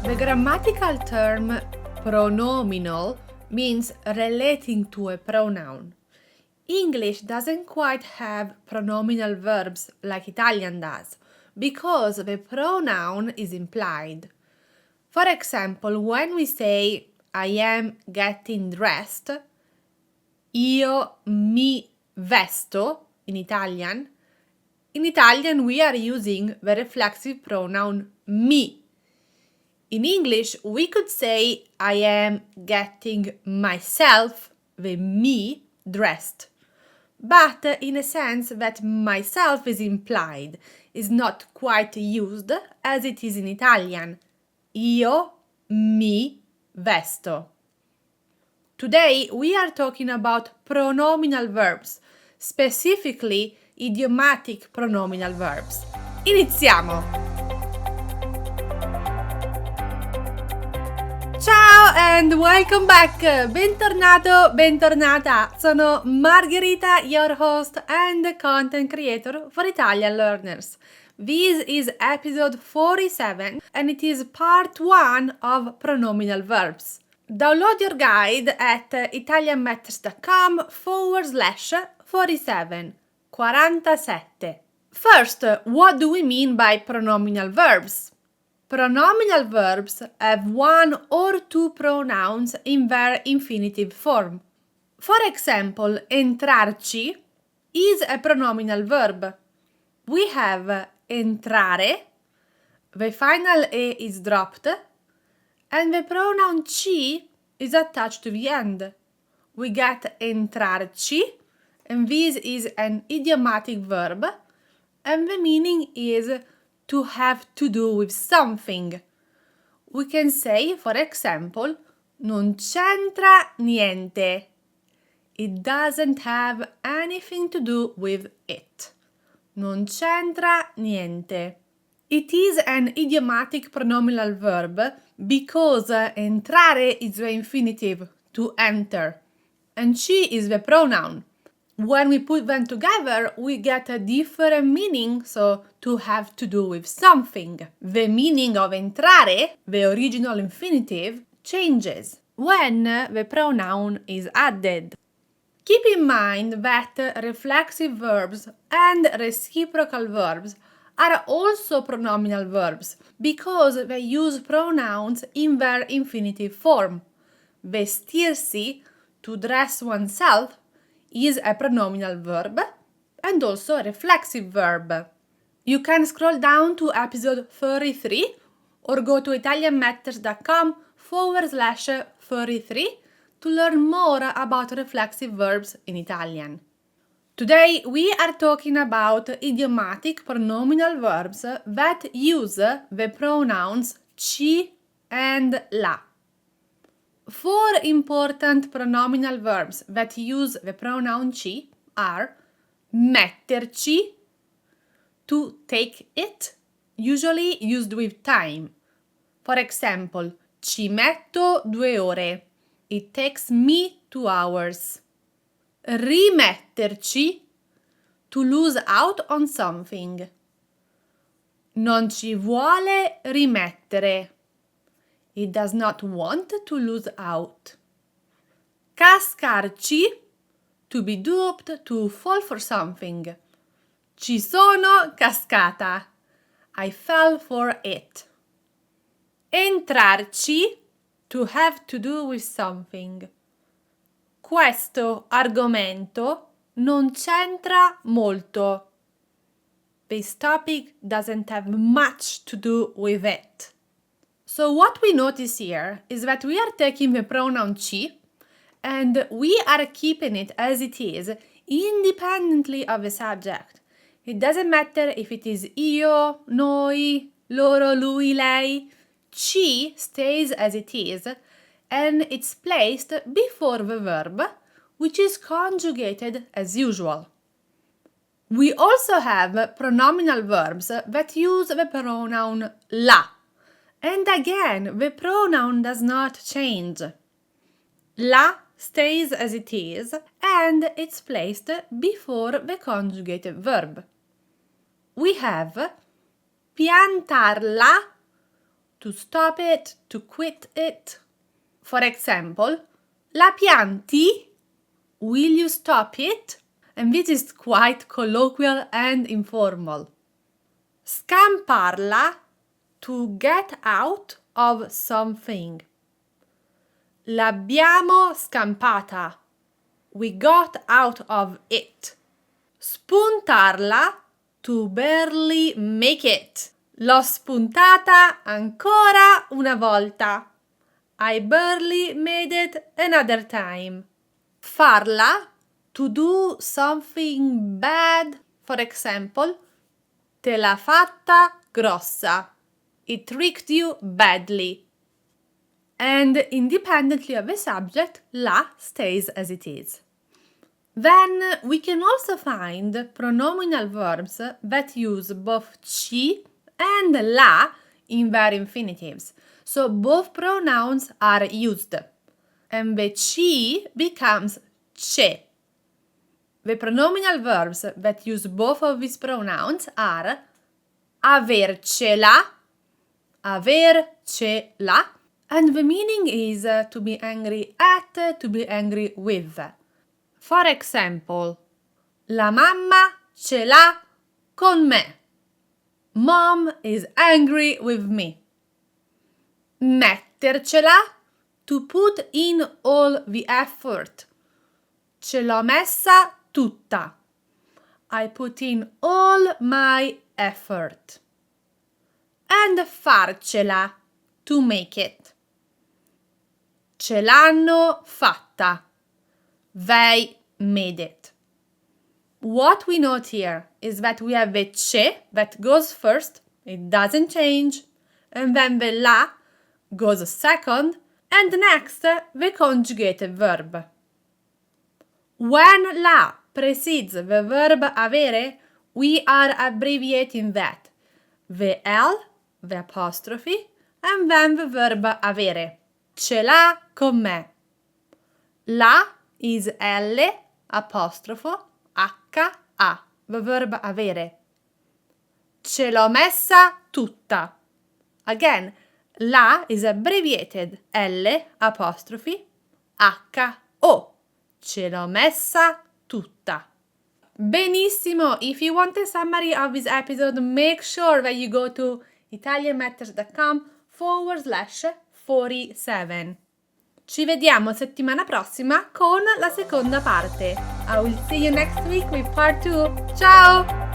The grammatical term pronominal means relating to a pronoun. English doesn't quite have pronominal verbs like Italian does, because the pronoun is implied. For example, when we say I am getting dressed, io mi vesto in Italian we are using the reflexive pronoun mi. In English, we could say I am getting myself, the me, dressed. But in a sense that myself is implied, is not quite used as it is in Italian. Io mi vesto. Today we are talking about pronominal verbs, specifically idiomatic pronominal verbs. Iniziamo! Ciao and welcome back! Bentornato, bentornata! Sono Margherita, your host and content creator for Italian learners. This is episode 47 and it is part 1 of pronominal verbs. Download your guide at italianmetterci.com/47. First, what do we mean by pronominal verbs? Pronominal verbs have one or two pronouns in their infinitive form. For example, entrarci is a pronominal verb. We have entrare, the final E is dropped, and the pronoun ci is attached to the end. We get entrarci, and this is an idiomatic verb, and the meaning is to have to do with something. We can say, for example, non c'entra niente. It doesn't have anything to do with it. Non c'entra niente. It is an idiomatic pronominal verb because entrare is the infinitive, to enter, and ci is the pronoun. When we put them together, we get a different meaning, so to have to do with something. The meaning of entrare, the original infinitive, changes when the pronoun is added. Keep in mind that reflexive verbs and reciprocal verbs are also pronominal verbs because they use pronouns in their infinitive form. Vestirsi, to dress oneself, is a pronominal verb and also a reflexive verb. You can scroll down to episode 33 or go to italianmetterci.com/33 to learn more about reflexive verbs in Italian. Today we are talking about idiomatic pronominal verbs that use the pronouns ci and la. 4 important pronominal verbs that use the pronoun ci are metterci, to take it, usually used with time. For example, ci metto 2 ore. It takes me 2 hours. Rimetterci, to lose out on something. Non ci vuole rimettere. It does not want to lose out. Cascarci, to be duped, to fall for something. Ci sono cascata. I fell for it. Entrarci, to have to do with something. Questo argomento non c'entra molto. This topic doesn't have much to do with it. So what we notice here is that we are taking the pronoun ci and we are keeping it as it is independently of the subject. It doesn't matter if it is io, noi, loro, lui, lei. Ci stays as it is and it's placed before the verb, which is conjugated as usual. We also have pronominal verbs that use the pronoun la. And again, the pronoun does not change. La stays as it is and it's placed before the conjugated verb. We have piantarla to stop it, to quit it. For example, la pianti? Will you stop it? And this is quite colloquial and informal. Scamparla, to get out of something. L'abbiamo scampata. We got out of it. Spuntarla, to barely make it. L'ho spuntata ancora una volta. I barely made it another time. Farla, to do something bad. For example, te l'ha fatta grossa. It tricked you badly. And independently of the subject, la stays as it is. Then we can also find pronominal verbs that use both ci and la in their infinitives. So both pronouns are used. And the ci becomes ce. The pronominal verbs that use both of these pronouns are avercela, avercela, and the meaning is to be angry at, to be angry with. For example, la mamma ce l'ha con me. Mom is angry with me. Mettercela, to put in all the effort. Ce l'ho messa tutta. I put in all my effort. And farcela, to make it. Ce l'hanno fatta. They made it. What we note here is that we have the ce that goes first, it doesn't change, and then the la goes second, and next the conjugated verb. When la precedes the verb avere, we are abbreviating that. The L, the apostrophe, and then the verb avere. Ce l'ha con me. La is L, apostrofo, H-A, the verb avere. Ce l'ho messa tutta. Again, la is abbreviated L, apostrophe, H-O. Ce l'ho messa tutta. Benissimo! If you want a summary of this episode, make sure that you go to italianmatters.com/47. Ci vediamo settimana prossima con la seconda parte. I will see you next week with part 2. Ciao!